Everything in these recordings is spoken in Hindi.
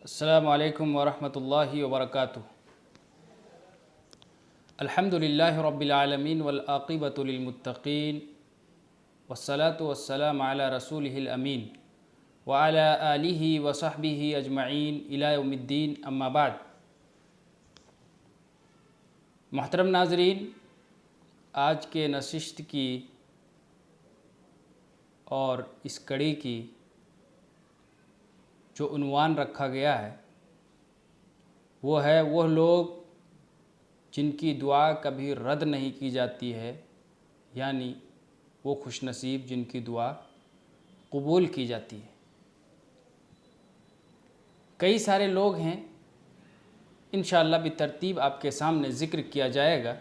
अस्सलामु अलैकुम वरहमतुल्लाहि वबरकातुहू। अल्हम्दुलिल्लाहि रब्बिल आलमीन वल आक़िबतु लिल मुत्तक़ीन वस्सलातु वस्सलामु अला रसूलिहिल अमीन व अला आलिहि व सहबिहि अजमईन इला यौमिद्दीन, अम्मा बाद। मोहतरम नाज़रीन, आज के नशिस्त की और इस कड़ी की जो उन्वान रखा गया है वो है वह लोग जिनकी दुआ कभी रद्द नहीं की जाती है, यानी वो खुशनसीब जिनकी दुआ कबूल की जाती है। कई सारे लोग हैं, इंशाअल्लाह बितरतीब आपके सामने ज़िक्र किया जाएगा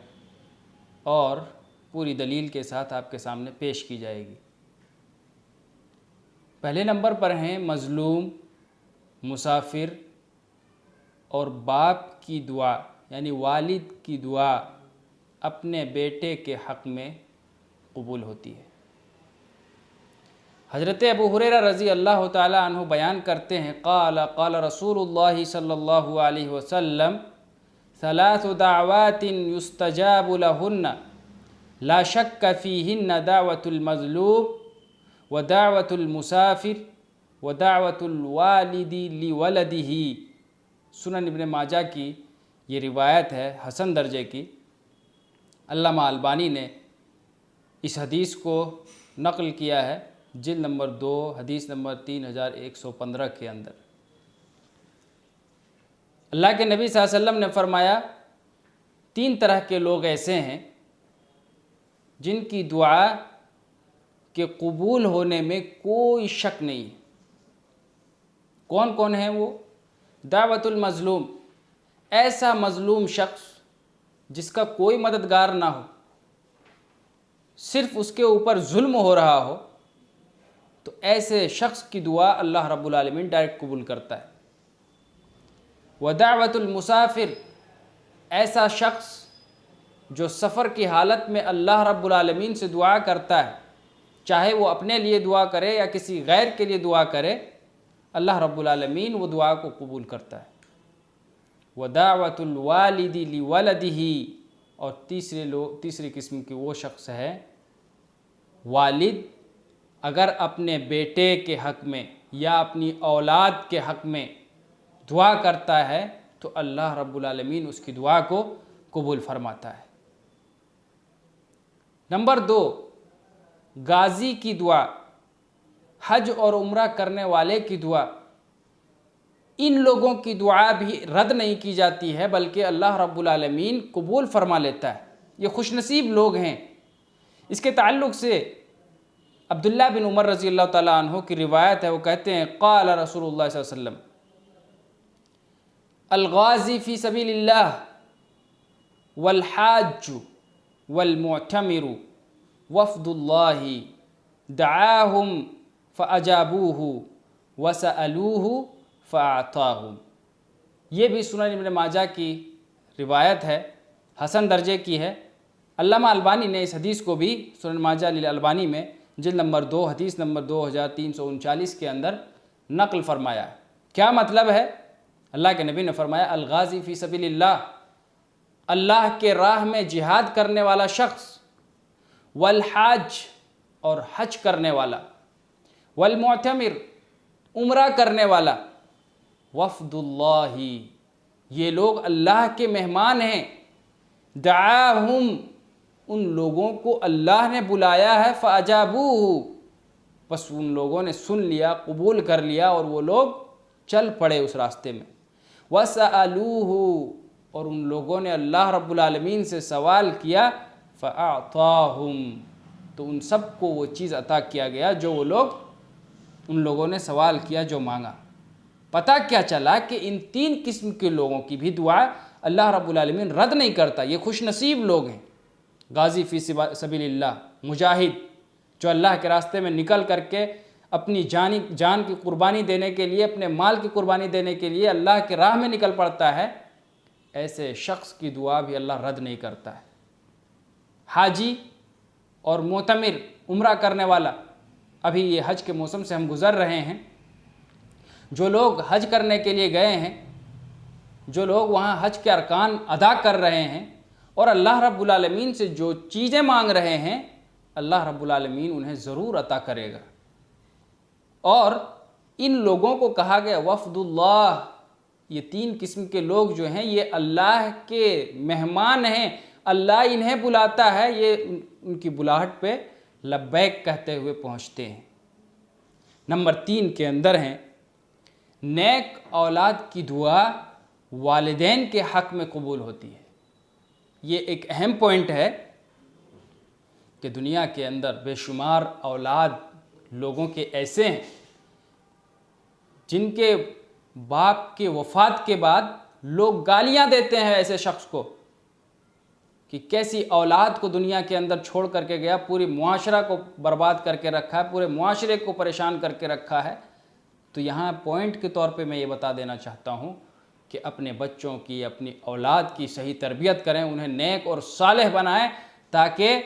और पूरी दलील के साथ आपके सामने पेश की जाएगी। पहले नंबर पर हैं मज़लूम, मुसाफिर और बाप की दुआ, यानी वालिद की दुआ अपने बेटे के हक़ में कबूल होती है। हज़रत अबू हुरैरा रज़ी अल्लाह ताला अन्हु बयान करते हैं, क़ाल क़ाल रसूलुल्लाहि सल्लल्लाहु अलैहि वसल्लम सलासु दाअवातिन युस्तजाबु लहुन्ना ला शक्क फ़ीहिन्ना दाअवतुल मज़लूम व दाअवतुल मुसाफिर व दाअवतुल वालिदी लिवलदिही। सुनन इब्न माजा की ये रिवायत है, हसन दर्जे की। अल्लामा अलबानी ने इस हदीस को नक़ल किया है जिल्द नंबर 2 हदीस नंबर 3115 के अंदर। अल्लाह के नबी सल्लल्लाहु अलैहि वसल्लम ने फरमाया, 3 तरह के लोग ऐसे हैं जिनकी दुआ के कबूल होने में कोई शक नहीं है। कौन कौन है वो? दावतुल मज़लूम, ऐसा मज़लूम शख्स जिसका कोई मददगार ना हो, सिर्फ़ उसके ऊपर जुल्म हो रहा हो, तो ऐसे शख्स की दुआ अल्लाह रब्बुल आलमीन डायरेक्ट कबूल करता है। व दावतुल मुसाफिर, ऐसा शख्स जो सफ़र की हालत में अल्लाह रब्बुल आलमीन से दुआ करता है, चाहे वो अपने लिए दुआ करे या किसी गैर के लिए दुआ करे, अल्लाह रब्बुल आलमीन वो दुआ को कबूल करता है। व दावतुल वालिदी लिवलदिही, और तीसरी किस्म की वो शख्स है वालिद अगर अपने बेटे के हक़ में या अपनी औलाद के हक़ में दुआ करता है तो अल्लाह रब्बुल आलमीन उसकी दुआ को कबूल फरमाता है। नंबर 2, गाज़ी की दुआ, हज और उम्रा करने वाले की दुआ। इन लोगों की दुआ भी रद्द नहीं की जाती है, बल्कि अल्लाह रब्बुल आलमीन कबूल फरमा लेता है। ये खुशनसीब लोग हैं। इसके ताल्लुक़ से अब्दुल्लाह बिन उमर रज़ी अल्लाह ताला अन्हु की रिवायत है, वो कहते हैं, क़ाल रसूलुल्लाह सल्लल्लाहु अलैहि वसल्लम अल-गाज़ी फ़ी सबीलिल्लाह वल हाज्जु वल मुअतमिरु वफ़्दुल्लाहि दआहुम फ़अजाबूहु वसअलूहु फ़अताहुम। ये भी सुनन इब्न माजा की रिवायत है, हसन दर्जे की है। अल्लामा अलबानी ने इस हदीस को भी सुनन माजा लिल अलबानी में जिल्द नंबर 2 हदीस नंबर 2339 के अंदर नक़ल फरमाया। क्या मतलब है? अल्लाह के नबी ने फरमाया, अल-गाज़ी फ़ी सबीलिल्लाह, अल्लाह के राह में जिहाद करने वाला शख्स, वल हाज, और हज करने वाला, वल मुअतमिर, उम्रा करने वाला, वफ़्दुल्लाही, ये लोग अल्लाह के मेहमान हैं। दआहुम, उन लोगों को अल्लाह ने बुलाया है, फ़अजाबूहु, बस उन लोगों ने सुन लिया, कबूल कर लिया और वो लोग चल पड़े उस रास्ते में। वसअलूहु, और उन लोगों ने अल्लाह रब्बुल आलमीन से सवाल किया, फ़अताहुम, तो उन सब को वो चीज़ अता किया गया जो वो लोग, उन लोगों ने सवाल किया, जो मांगा। पता क्या चला कि इन 3 किस्म के लोगों की भी दुआ अल्लाह रब्बुल आलमीन रद्द नहीं करता। ये खुशनसीब लोग हैं। गाज़ी फ़ी सबीलिल्लाह, मुजाहिद, जो अल्लाह के रास्ते में निकल करके अपनी जान की कुर्बानी देने के लिए, अपने माल की कुर्बानी देने के लिए अल्लाह के राह में निकल पड़ता है, ऐसे शख्स की दुआ भी अल्लाह रद्द नहीं करता है। हाजी और मोतमिर, उम्रा करने वाला, अभी ये हज के मौसम से हम गुज़र रहे हैं, जो लोग हज करने के लिए गए हैं, जो लोग वहाँ हज के अरकान अदा कर रहे हैं और अल्लाह रब्बुल आलमीन से जो चीज़ें मांग रहे हैं, अल्लाह रब्बुल आलमीन उन्हें ज़रूर अता करेगा। और इन लोगों को कहा गया वफ़दुल्लाह, ये 3 किस्म के लोग जो हैं ये अल्लाह के मेहमान हैं, अल्लाह इन्हें बुलाता है, ये उनकी बुलाहट पे लब्बैक कहते हुए पहुँचते हैं। नंबर 3 के अंदर हैं नेक औलाद की दुआ वालिदैन के हक़ में कबूल होती है। ये एक अहम पॉइंट है कि दुनिया के अंदर बेशुमार औलाद लोगों के ऐसे हैं जिनके बाप के वफ़ात के बाद लोग गालियां देते हैं ऐसे शख्स को कि कैसी औलाद को दुनिया के अंदर छोड़ करके गया, पूरी मुआशरा को बर्बाद करके रखा है, पूरे मुआशरे को परेशान करके रखा है। तो यहाँ पॉइंट के तौर पे मैं ये बता देना चाहता हूँ कि अपने बच्चों की, अपनी औलाद की सही तरबियत करें, उन्हें नेक और सालेह बनाएं, ताकि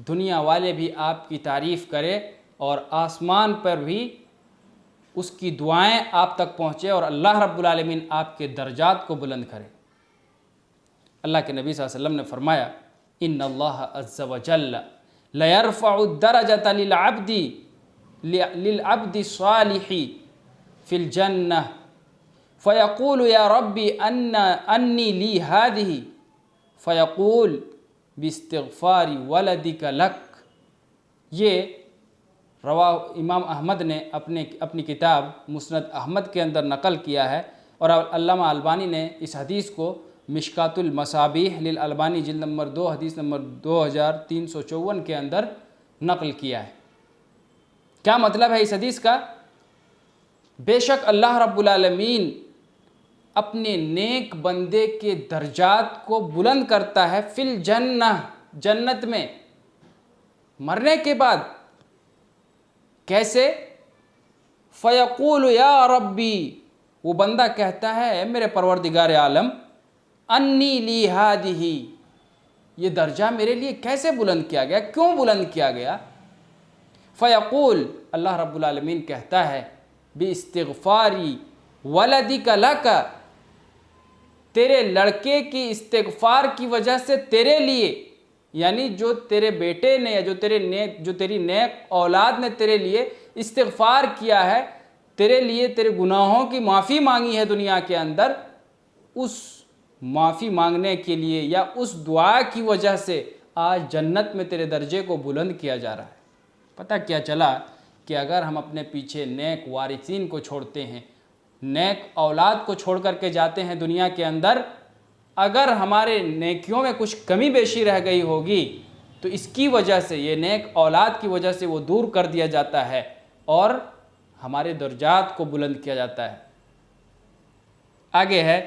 दुनिया वाले भी आपकी तारीफ़ करें और आसमान पर भी उसकी दुआएं आप तक पहुँचे और अल्लाह रब्बुल आलमीन आपके दर्जात को बुलंद करे। अल्लाह के नबी सल्लल्लाहु अलैहि वसल्लम ने फरमाया, इन्नल्लाह अज़्ज़ा व जल्ल लयरफ़उ दरजत लिल अब्दि सालिही फ़िल जन्नह फ़यक़ूलु या रब्बी अन्नी ली हादिही फ़यक़ूल बिस्तिग़फ़ारि वलदिका लक। ये रवा इमाम अहमद ने अपनी किताब मुस्नद अहमद के अंदर नकल किया है और अल्लामा अलबानी ने इस हदीस को मिशकातुल मसाबीह लिल अलबानी जिल्द नंबर 2 हदीस नंबर 2354 के अंदर नकल किया है। क्या मतलब है इस हदीस का? बेशक अल्लाह रब्बुल आलमीन अपने नेक बंदे के दर्जात को बुलंद करता है फिल जन्नह, जन्नत में, मरने के बाद। कैसे? फ़यक़ूलु या रब्बी, वो बंदा कहता है मेरे परवरदिगार आलम, अन्नी ली हादिही, ये दर्जा मेरे लिए कैसे बुलंद किया गया, क्यों बुलंद किया गया? फ़यक़ूल, अल्लाह रब्बुल आलमीन कहता है, बिइस्तिग़फ़ारी वलदिका लका, तेरे लड़के की इस्तिग़फ़ार की वजह से तेरे लिए, यानी जो तेरे बेटे ने या जो तेरी नेक औलाद ने तेरे लिए इस्तिग़फ़ार किया है, तेरे लिए तेरे गुनाहों की माफ़ी मांगी है दुनिया के अंदर, उस माफ़ी मांगने के लिए या उस दुआ की वजह से आज जन्नत में तेरे दर्जे को बुलंद किया जा रहा है। पता क्या चला कि अगर हम अपने पीछे नेक वारिसीन को छोड़ते हैं, नेक औलाद को छोड़ करके जाते हैं दुनिया के अंदर, अगर हमारे नेकियों में कुछ कमी बेशी रह गई होगी तो इसकी वजह से, ये नेक औलाद की वजह से वो दूर कर दिया जाता है और हमारे दर्जात को बुलंद किया जाता है। आगे है,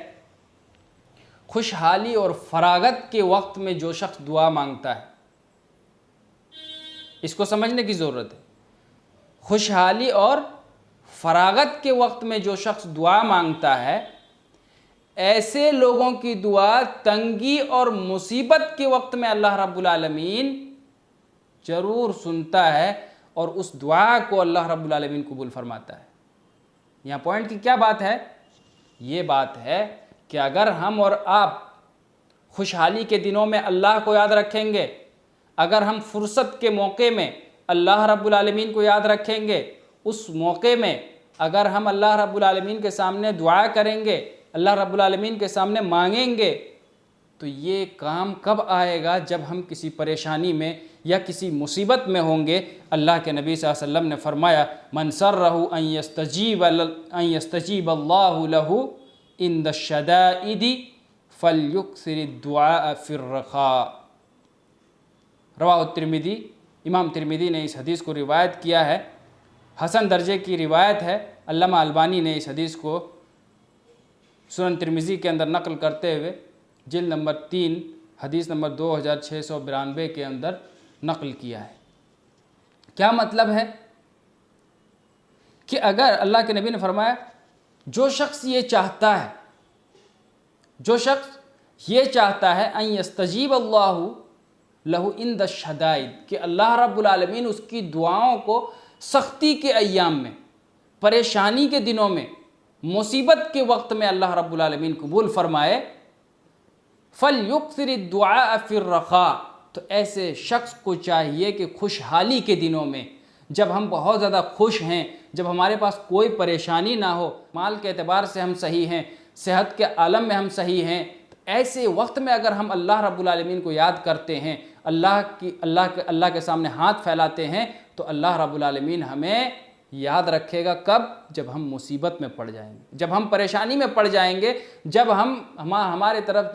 खुशहाली और फरागत के वक्त में जो शख्स दुआ मांगता है, इसको समझने की ज़रूरत है। खुशहाली और फरागत के वक्त में जो शख्स दुआ मांगता है, ऐसे लोगों की दुआ तंगी और मुसीबत के वक्त में अल्लाह रब्बुल आलमीन ज़रूर सुनता है और उस दुआ को अल्लाह रब्बुल आलमीन कबूल फरमाता है। यहाँ पॉइंट की क्या बात है? ये बात है कि अगर हम और आप खुशहाली के दिनों में अल्लाह को याद रखेंगे, अगर हम फुर्सत के मौके में अल्लाह रब्बुल आलमीन को याद रखेंगे, उस मौके में अगर हम अल्लाह रब्बुल आलमीन के सामने दुआ करेंगे, अल्लाह रब्बुल आलमीन के सामने मांगेंगे, तो ये काम कब आएगा? जब हम किसी परेशानी में या किसी मुसीबत में होंगे। अल्लाह के नबी सल्लल्लाहु अलैहि वसल्लम ने फरमाया, मन सर्रहु अन यस्तजीब अल्लाहु लहु इंद शदाइदी फल्युक्सिर दुआ फिर रखा। रवाहु तिरमिज़ी, इमाम तिरमिज़ी ने इस हदीस को रिवायत किया है, हसन दर्जे की रिवायत है। अल्लामा अलबानी ने इस हदीस को सुनन तिरमिज़ी के अंदर नकल करते हुए जिल्द नंबर 3 हदीस नंबर 2692 के अंदर नकल किया है। क्या मतलब है कि अगर अल्लाह के नबी ने फरमाया, जो शख्स ये चाहता है, जो शख्स ये चाहता है अन यस्तजीब अल्लाहु लहु इंद शदाइद, कि अल्लाह रब्बुल आलमीन उसकी दुआओं को सख्ती के अय्याम में, परेशानी के दिनों में मुसीबत के वक्त में अल्लाह रब्बुल आलमीन कबूल फरमाए। फल युक्सिर दुआ फिर रखा, तो ऐसे शख्स को चाहिए कि खुशहाली के दिनों में, जब हम बहुत ज़्यादा खुश हैं, जब हमारे पास कोई परेशानी ना हो, माल के एतबार से हम सही हैं, सेहत के आलम में हम सही हैं, तो ऐसे वक्त में अगर हम अल्लाह रब्बुल आलमीन को याद करते हैं, अल्लाह के सामने हाथ फैलाते हैं, तो अल्लाह रब्बुल आलमीन हमें याद रखेगा। कब? जब हम मुसीबत में पड़ जाएंगे, जब हम परेशानी में पड़ जाएंगे, जब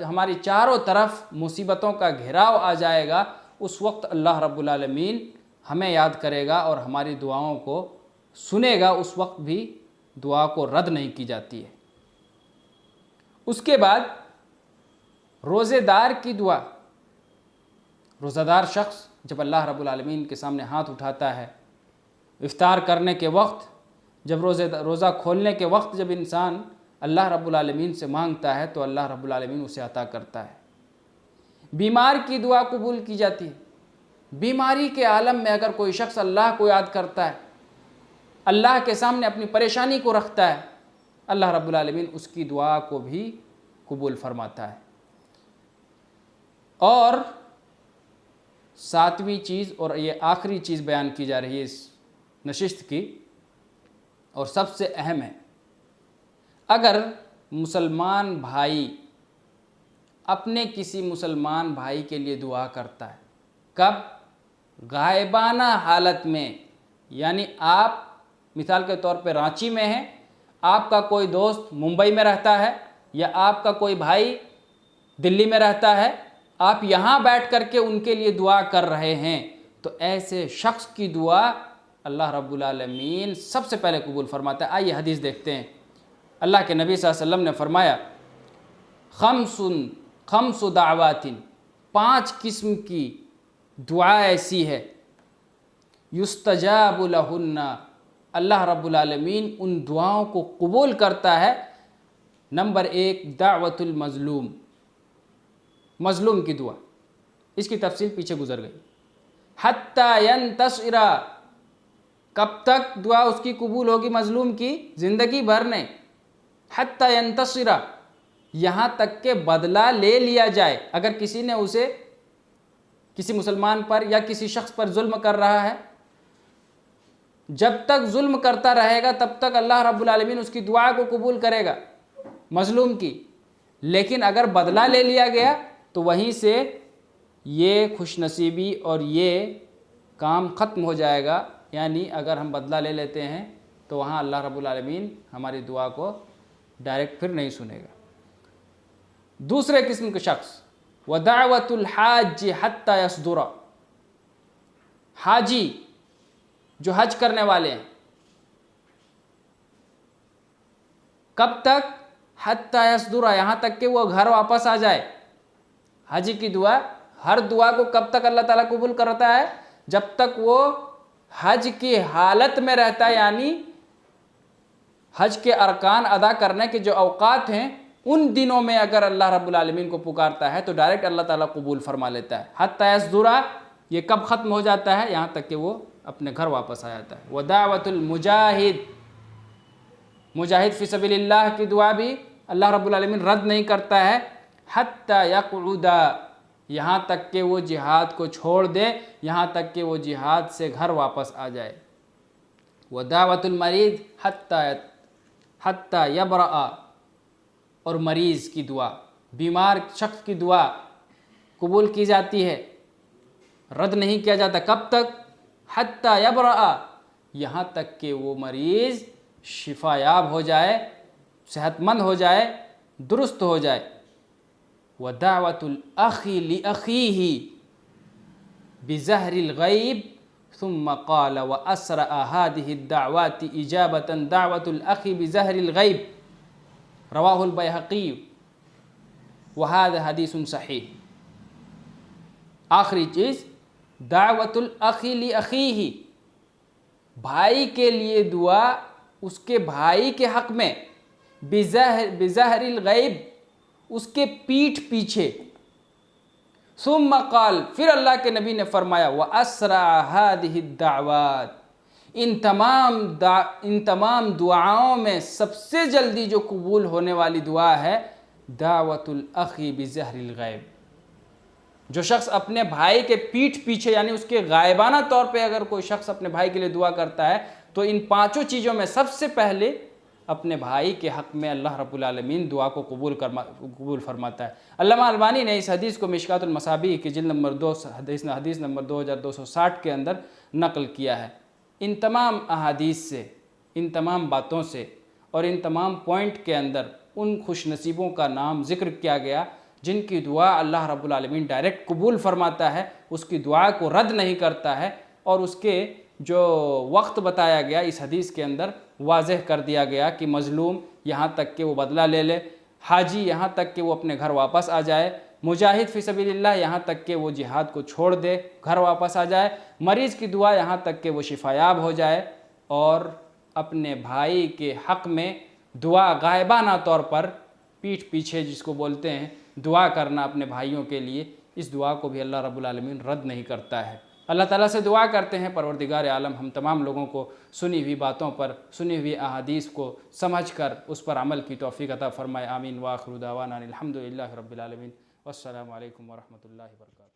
हमारी चारों तरफ मुसीबतों का घेराव आ जाएगा, उस वक्त अल्लाह रब्बुल आलमीन हमें याद करेगा और हमारी दुआओं को सुनेगा। उस वक्त भी दुआ को रद्द नहीं की जाती है। उसके बाद रोज़ेदार की दुआ। रोज़ादार शख्स जब अल्लाह रब्बुल आलमीन के सामने हाथ उठाता है, इफ्तार करने के वक्त, जब रोज़ा खोलने के वक्त जब इंसान अल्लाह रब्बुल आलमीन से मांगता है, तो अल्लाह रब्बुल आलमीन उसे अता करता है। बीमार की दुआ कबूल की जाती है। बीमारी के आलम में अगर कोई शख्स अल्लाह को याद करता है, अल्लाह के सामने अपनी परेशानी को रखता है, अल्लाह रब्बुल आलमीन उसकी दुआ को भी कबूल फरमाता है। और सातवीं चीज़, और ये आखिरी चीज़ बयान की जा रही है इस नशिस्त की, और सबसे अहम है, अगर मुसलमान भाई अपने किसी मुसलमान भाई के लिए दुआ करता है, कब? गायबाना हालत में। यानी आप मिसाल के तौर पे रांची में हैं, आपका कोई दोस्त मुंबई में रहता है, या आपका कोई भाई दिल्ली में रहता है, आप यहाँ बैठ कर के उनके लिए दुआ कर रहे हैं, तो ऐसे शख्स की दुआ अल्लाह रब्बुल आलमीन सबसे पहले कबूल फरमाता है। आइए हदीस देखते हैं। अल्लाह के नबी सल्लल्लाहु अलैहि वसल्लम ने फरमाया, खम्सु दावातिन, 5 किस्म की दुआ ऐसी है, युस्तजाबु लहुन्ना, अल्लाह रब्बुल आलमीन उन दुआओं को कबूल करता है। नंबर 1, दावतुल मज़लूम, मज़लूम की दुआ। इसकी तफसील पीछे गुजर गई। हत्ता यंतशिरा, कब तक दुआ उसकी कबूल होगी मज़लूम की? ज़िंदगी भर नहीं। हत्ता यंतशिरा, यहाँ तक के बदला ले लिया जाए। अगर किसी ने उसे, किसी मुसलमान पर या किसी शख्स पर जुल्म कर रहा है, जब तक जुल्म करता रहेगा तब तक अल्लाह रब्बुल आलमीन उसकी दुआ को कबूल करेगा, मज़लूम की। लेकिन अगर बदला ले लिया गया तो वहीं से ये खुशनसीबी और ये काम ख़त्म हो जाएगा। यानी अगर हम बदला ले लेते हैं तो वहाँ अल्लाह रब्बुल आलमीन हमारी दुआ को डायरेक्ट फिर नहीं सुनेगा। दूसरे किस्म के शख्स, व दावतुल हाज हत्ता यसदुरा, हाजी जो हज करने वाले हैं, कब तक? हत्ता यसदुरा, यहाँ तक कि वो घर वापस आ जाए। हाजी की दुआ, हर दुआ को कब तक अल्लाह ताला कबूल करता है? जब तक वो हज की हालत में रहता है। यानी हज के अरकान अदा करने के जो औकात हैं, उन दिनों में अगर अल्लाह रब्बुल आलमीन को पुकारता है तो डायरेक्ट अल्लाह ताला कबूल फरमा लेता है। हत्ता यसदुरा, ये कब ख़त्म हो जाता है? यहाँ तक कि वो अपने घर वापस आ जाता है। व दावतुल मुजाहिद, मुजाहिद फ़ी सबीलिल्लाह की दुआ भी अल्लाह रब्बुल आलमीन रद्द नहीं करता है। हत्ता यक़उदा, यहाँ तक कि वो जिहाद को छोड़ दे, यहाँ तक कि वो जिहाद से घर वापस आ जाए। व दावतुल मरीद हत्ता यबरा, और मरीज़ की दुआ, बीमार शख्स की दुआ कबूल की जाती है, रद्द नहीं किया जाता। कब तक? हत्ता यबरा, यहाँ तक कि वो मरीज़ शिफायाब हो जाए, सेहतमंद हो जाए, दुरुस्त हो जाए। व दावतुल अखी लि अखीही बिज़हरिल गैब सुम्मा क़ाल व असरा हादिहि दावाति इजाबतन दावतुल अखी बिज़हरिल गैब, रवाहुल बैहक़ी व हाज़ा हदीसुन सहीह। आखिरी चीज़, दावतुल अखी लि अखीही, भाई के लिए दुआ उसके भाई के हक़ में, बिज़हरिल गैब, उसके पीठ पीछे। सुम्मा क़ाल, फिर अल्लाह के नबी ने फरमाया, व असरा हादिहि दावात, इन तमाम दुआओं में सबसे जल्दी जो कबूल होने वाली दुआ है दावतुल अखी बिज़हरिल गैब। जो शख्स अपने भाई के पीठ पीछे यानी उसके गायबाना तौर पे अगर कोई शख्स अपने भाई के लिए दुआ करता है तो इन पांचों चीज़ों में सबसे पहले अपने भाई के हक़ में अल्लाह रब्बुल आलमीन दुआ को कबूल फरमाता है। अल्लामा अलबानी ने इस हदीस को मिशकातुल मसाबीह की जिल्द नंबर 2 हदीस नंबर 2260 के अंदर नकल किया है। इन तमाम अहादीस से, इन तमाम बातों से और इन तमाम पॉइंट के अंदर उन खुशनसीबों का नाम ज़िक्र किया गया जिनकी दुआ अल्लाह रब्बुल आलमीन डायरेक्ट कबूल फरमाता है, उसकी दुआ को रद्द नहीं करता है, और उसके जो वक्त बताया गया इस हदीस के अंदर वाज़ेह कर दिया गया कि मज़लूम यहाँ तक कि वो बदला ले ले, हाजी यहाँ तक कि वो अपने घर वापस आ जाए, मुजाहिद फ़ी सबीलिल्लाह यहाँ तक कि वो जिहाद को छोड़ दे, घर वापस आ जाए, मरीज़ की दुआ यहाँ तक कि वो शिफायाब हो जाए, और अपने भाई के हक़ में दुआ गायबाना तौर पर पीठ पीछे जिसको बोलते हैं दुआ करना अपने भाइयों के लिए, इस दुआ को भी अल्लाह रब्बुल आलमीन रद्द नहीं करता है। अल्लाह ताला से दुआ करते हैं परवरदिगार आलम हम तमाम लोगों को सुनी हुई बातों पर, सुनी हुई अहादीस को समझकर उस पर अमल की तौफ़ीक़ अता फ़रमाए। आमीन व आखिरु दावाना अनिल हम्दुलिल्लाहि रब्बिल आलमीन। वस्सलामु अलैकुम व रहमतुल्लाहि व बरकातुहू।